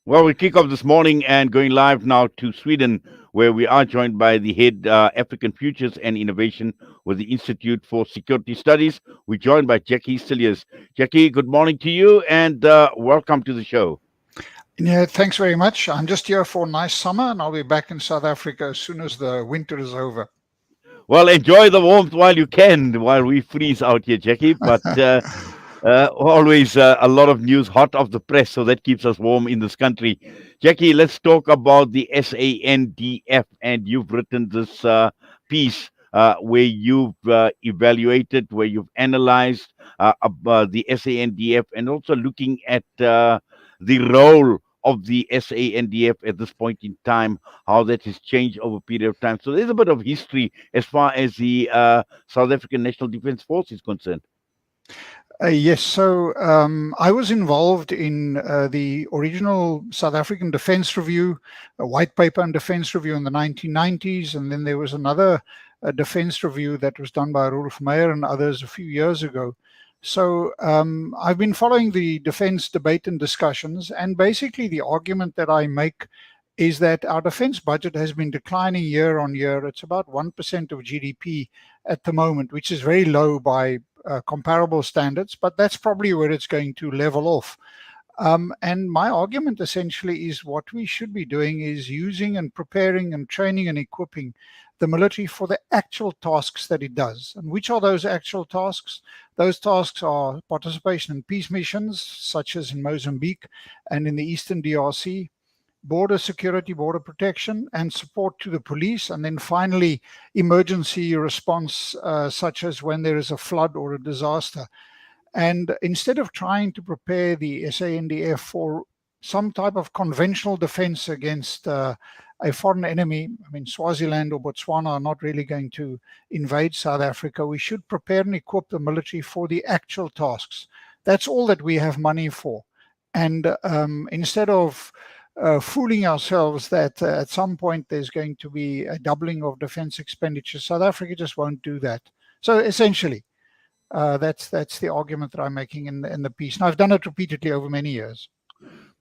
Well, we kick off this morning and going live now to Sweden, where we are joined by the head African Futures and Innovation with the Institute for Security Studies. We're joined by Jakkie Cilliers. Jackie, good morning to you and welcome to the show. Yeah, thanks very much. I'm just here for a nice summer and I'll be back in South Africa as soon as the winter is over. Well, enjoy the warmth while you can, while we freeze out here, Jackie. But always a lot of news hot off the press, so that keeps us warm in this country. Jackie, let's talk about the SANDF. And you've written this piece where you've evaluated, where you've analyzed the SANDF and also looking at the role of the SANDF at this point in time, how that has changed over a period of time. So there's a bit of history as far as the South African National Defence Force is concerned. Yes, so I was involved in the original South African Defence Review, a white paper on Defence Review in the 1990s, and then there was another Defence Review that was done by Rolf Meyer and others a few years ago. So I've been following the defence debate and discussions, and basically the argument that I make is that our defence budget has been declining year on year. It's about 1% of GDP at the moment, which is very low by comparable standards, but that's probably where it's going to level off. And my argument essentially is what we should be doing is using and preparing and training and equipping the military for the actual tasks that it does. And which are those actual tasks? Those tasks are participation in peace missions, such as in Mozambique and in the Eastern DRC, border security, border protection, and support to the police. And then finally, emergency response, such as when there is a flood or a disaster. And instead of trying to prepare the SANDF for some type of conventional defense against a foreign enemy, I mean, Swaziland or Botswana are not really going to invade South Africa. We should prepare and equip the military for the actual tasks. That's all that we have money for. And instead of fooling ourselves that at some point there's going to be a doubling of defense expenditure, South Africa just won't do that. So essentially, that's the argument that I'm making in the piece. And I've done it repeatedly over many years.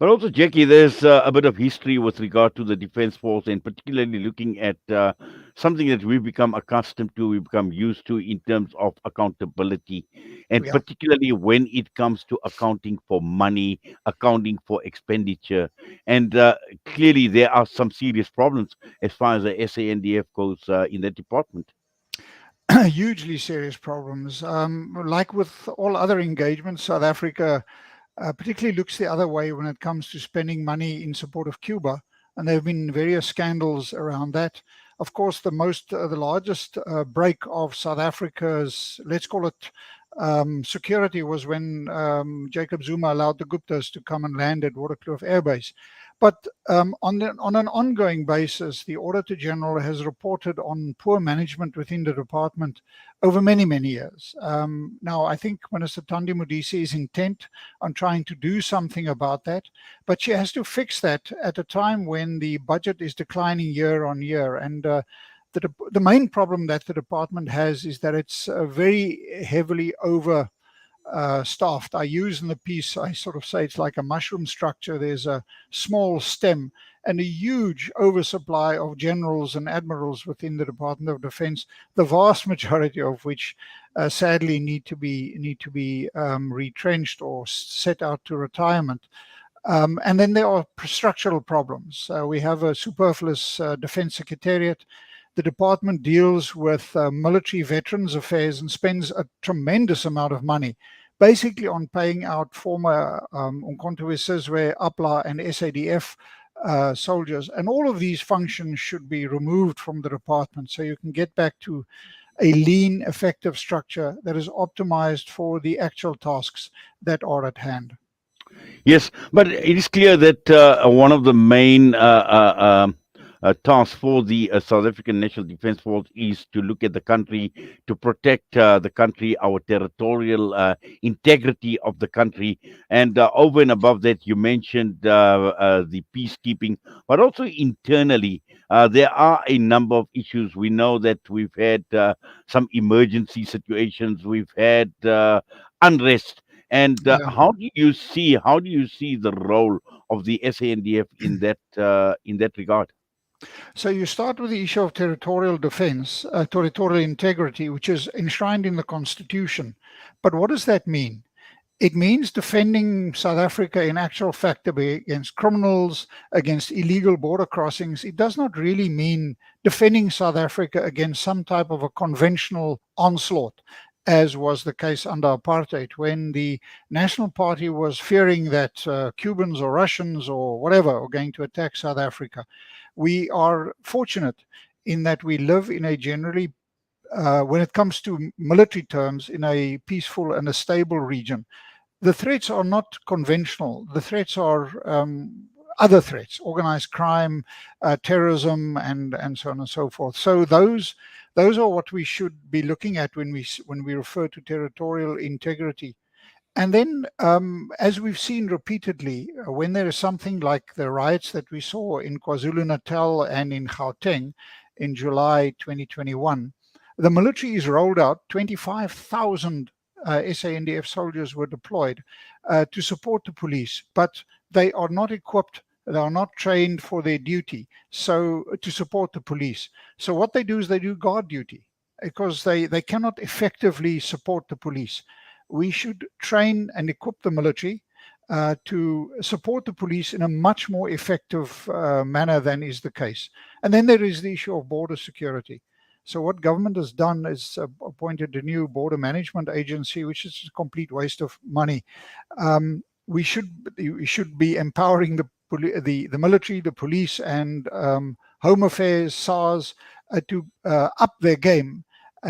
But also, Jackie, there's a bit of history with regard to the Defence Force, and particularly looking at something that we've become accustomed to, we've become used to in terms of accountability, and Yeah. particularly when it comes to accounting for money, accounting for expenditure. And clearly, there are some serious problems as far as the SANDF goes in that department. Hugely serious problems. Like with all other engagements, South Africa particularly looks the other way when it comes to spending money in support of Cuba. And there have been various scandals around that. Of course, the largest break of South Africa's, let's call it, security was when Jacob Zuma allowed the Guptas to come and land at Waterkloof Air Base. But on an ongoing basis, the Auditor General has reported on poor management within the department over many, many years. Now, I think Minister Thandi Modise is intent on trying to do something about that, but she has to fix that at a time when the budget is declining year on year. And the main problem that the department has is that it's very heavily over staffed. I use in the piece, I sort of say it's like a mushroom structure. There's a small stem and a huge oversupply of generals and admirals within the Department of Defense, the vast majority of which sadly need to be retrenched or set out to retirement. And then there are structural problems. We have a superfluous defense secretariat. The department deals with military veterans affairs and spends a tremendous amount of money basically on paying out former Umkhonto we Sizwe, APLA and SADF soldiers. And all of these functions should be removed from the department so you can get back to a lean, effective structure that is optimized for the actual tasks that are at hand. Yes, but it is clear that one of the main tasks for the South African National Defence Force is to look at the country, to protect the country, our territorial integrity of the country. And over and above that, you mentioned the peacekeeping, but also internally, there are a number of issues. We know that we've had some emergency situations, we've had unrest. And Yeah. how do you see the role of the SANDF in that regard? So you start with the issue of territorial defense, territorial integrity, which is enshrined in the Constitution. But what does that mean? It means defending South Africa in actual fact against criminals, against illegal border crossings. It does not really mean defending South Africa against some type of a conventional onslaught, as was the case under apartheid, when the National Party was fearing that Cubans or Russians or whatever are going to attack South Africa. We are fortunate in that we live in a generally when it comes to military terms, in a peaceful and a stable region. The threats are not conventional. The threats are other threats, organized crime, terrorism, and so on and so forth. So those are what we should be looking at when we refer to territorial integrity. And then, as we've seen repeatedly, when there is something like the riots that we saw in KwaZulu Natal and in Gauteng in July 2021, the military is rolled out. 25,000 SANDF soldiers were deployed to support the police, but they are not equipped. They are not trained for their duty, so to support the police. So what they do is they do guard duty because they cannot effectively support the police. We should train and equip the military to support the police in a much more effective manner than is the case. And then there is the issue of border security. So what government has done is appointed a new border management agency, which is a complete waste of money. We should be empowering the military, the police, and Home Affairs, SARS, to up their game,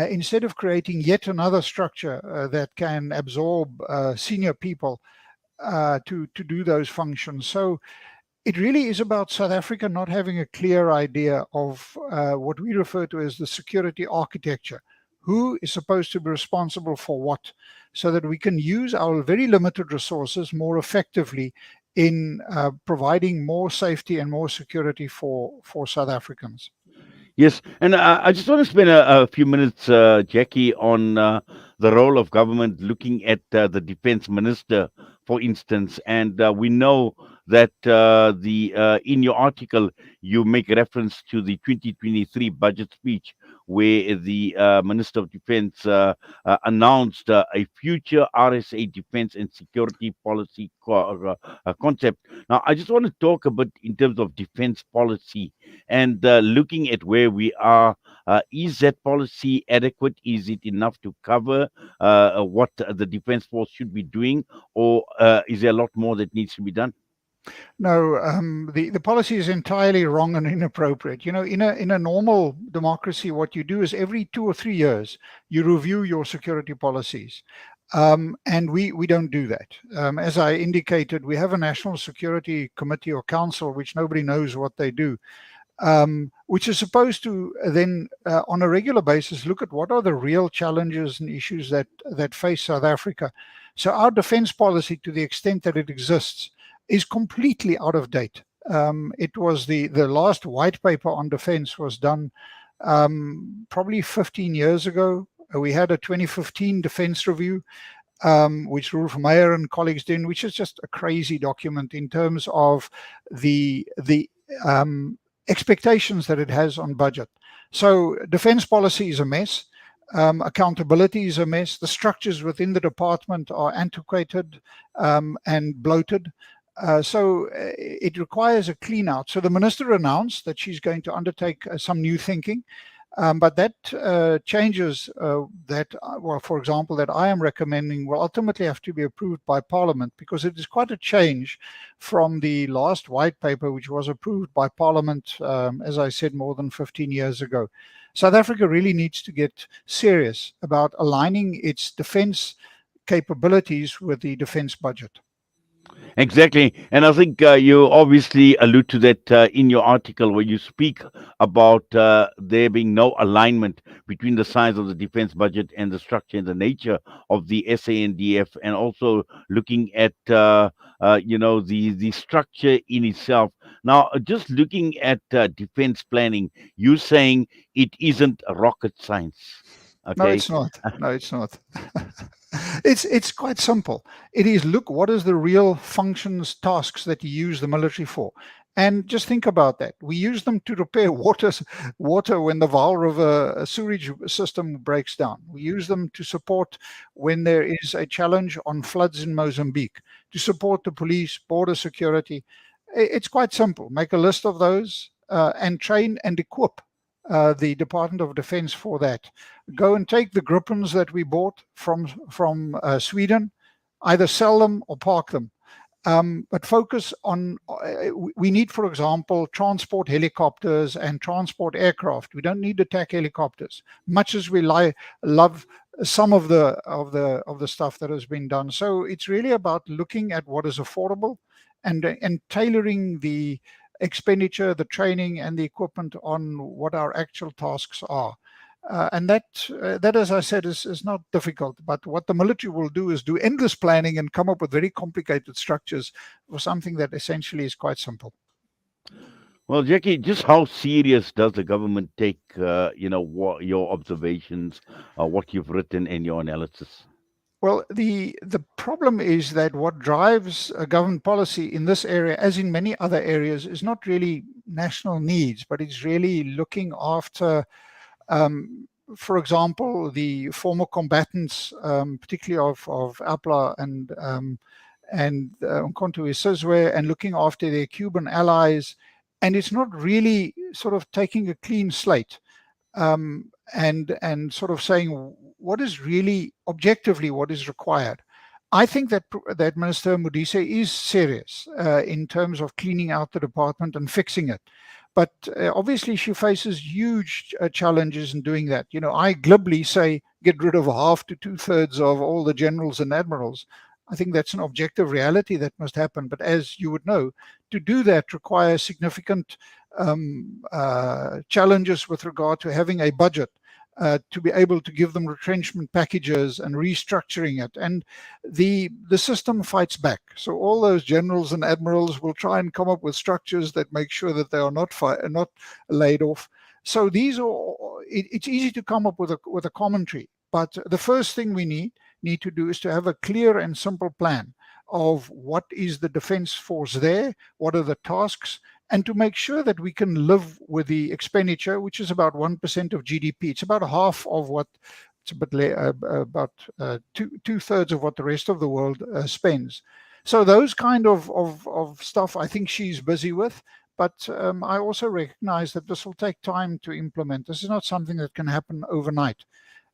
instead of creating yet another structure that can absorb senior people to do those functions. So it really is about South Africa not having a clear idea of what we refer to as the security architecture. Who is supposed to be responsible for what, so that we can use our very limited resources more effectively in providing more safety and more security for South Africans. Yes, and I just want to spend a few minutes, Jackie, on the role of government looking at the defense minister, for instance. And we know that the in your article you make reference to the 2023 budget speech, where the Minister of Defense announced a future RSA defense and security policy concept. Now, I just want to talk about in terms of defense policy and looking at where we are. Is that policy adequate? Is it enough to cover what the defense force should be doing, or is there a lot more that needs to be done? No, the policy is entirely wrong and inappropriate. In a normal democracy, what you do is every 2 or 3 years you review your security policies, and we don't do that. As I indicated, we have a National Security Committee or Council, which nobody knows what they do, which is supposed to then, on a regular basis, look at what are the real challenges and issues that face South Africa. So our defense policy, to the extent that it exists, is completely out of date. It was the last white paper on defense was done probably 15 years ago. We had a 2015 defense review, which Rolf Meyer and colleagues did, which is just a crazy document in terms of the expectations that it has on budget. So defense policy is a mess. Accountability is a mess. The structures within the department are antiquated and bloated. So it requires a clean out. So the minister announced that she's going to undertake some new thinking. But that changes well, for example, that I am recommending will ultimately have to be approved by Parliament, because it is quite a change from the last white paper, which was approved by Parliament, as I said, more than 15 years ago. South Africa really needs to get serious about aligning its defense capabilities with the defense budget. Exactly. And I think you obviously allude to that in your article where you speak about there being no alignment between the size of the defense budget and the structure and the nature of the SANDF, and also looking at, the structure in itself. Now, just looking at defense planning, you saying it isn't rocket science. No, Okay. it's not. No, it's not. It's quite simple. It is look what is the real functions, tasks that you use the military for, and just think about that. We use them to repair water when the Vaal River sewage system breaks down. We use them to support when there is a challenge on floods in Mozambique, to support the police, border security. It's quite simple. Make a list of those and train and equip the Department of Defense for that. Go and take the Gripens that we bought from Sweden, either sell them or park them. But focus on, we need, for example, transport helicopters and transport aircraft. We don't need attack helicopters, much as we love some of the stuff that has been done. So it's really about looking at what is affordable and tailoring the expenditure, the training, and the equipment on what our actual tasks are. And that, as I said, is not difficult. But what the military will do is do endless planning and come up with very complicated structures for something that essentially is quite simple. Well, Jackie, just how serious does the government take, what your observations, what you've written in your analysis? Well, the problem is that what drives a government policy in this area, as in many other areas, is not really national needs, but it's really looking after, um, for example, the former combatants, particularly of APLA and Umkhonto we Sizwe, and looking after their Cuban allies. And it's not really sort of taking a clean slate, and sort of saying what is really objectively what is required. I think that Minister Modise is serious in terms of cleaning out the department and fixing it. But obviously, she faces huge challenges in doing that. I glibly say get rid of half to two-thirds of all the generals and admirals. I think that's an objective reality that must happen. But as you would know, to do that requires significant challenges with regard to having a budget, to be able to give them retrenchment packages and restructuring it. And the system fights back. So all those generals and admirals will try and come up with structures that make sure that they are not laid off. So it's easy to come up with a commentary. But the first thing we need to do is to have a clear and simple plan of what is the defense force there, what are the tasks, and to make sure that we can live with the expenditure, which is about 1% of GDP. It's about half of what, it's a bit about two-thirds of what the rest of the world spends. So those kind of stuff I think she's busy with. But I also recognize that this will take time to implement. This is not something that can happen overnight.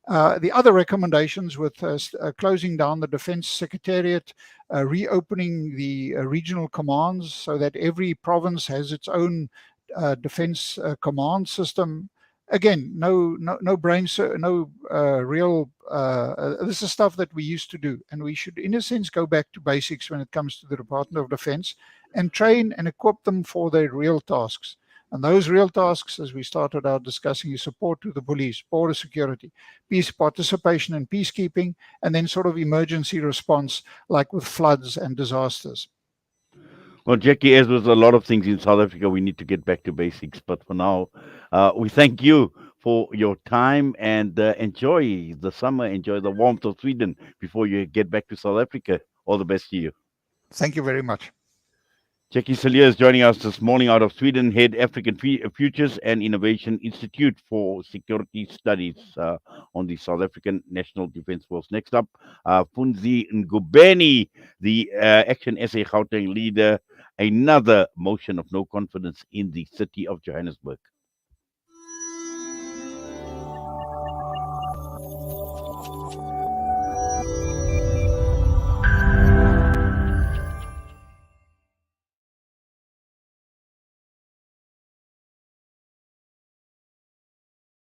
The other recommendations with closing down the Defense Secretariat, reopening the regional commands so that every province has its own defense command system. Again, no real. This is stuff that we used to do, and we should, in a sense, go back to basics when it comes to the Department of Defense and train and equip them for their real tasks. And those real tasks, as we started out discussing, is support to the police, border security, peace participation in peacekeeping, and then sort of emergency response, like with floods and disasters. Well, Jackie, as with a lot of things in South Africa, we need to get back to basics. But for now, we thank you for your time and enjoy the summer, enjoy the warmth of Sweden before you get back to South Africa. All the best to you. Thank you very much. Jakkie Cilliers joining us this morning out of Sweden, Head African Futures and Innovation Institute for Security Studies on the South African National Defence Force. Next up, Funzi Ngubeni, the Action SA Gauteng leader, another motion of no confidence in the city of Johannesburg.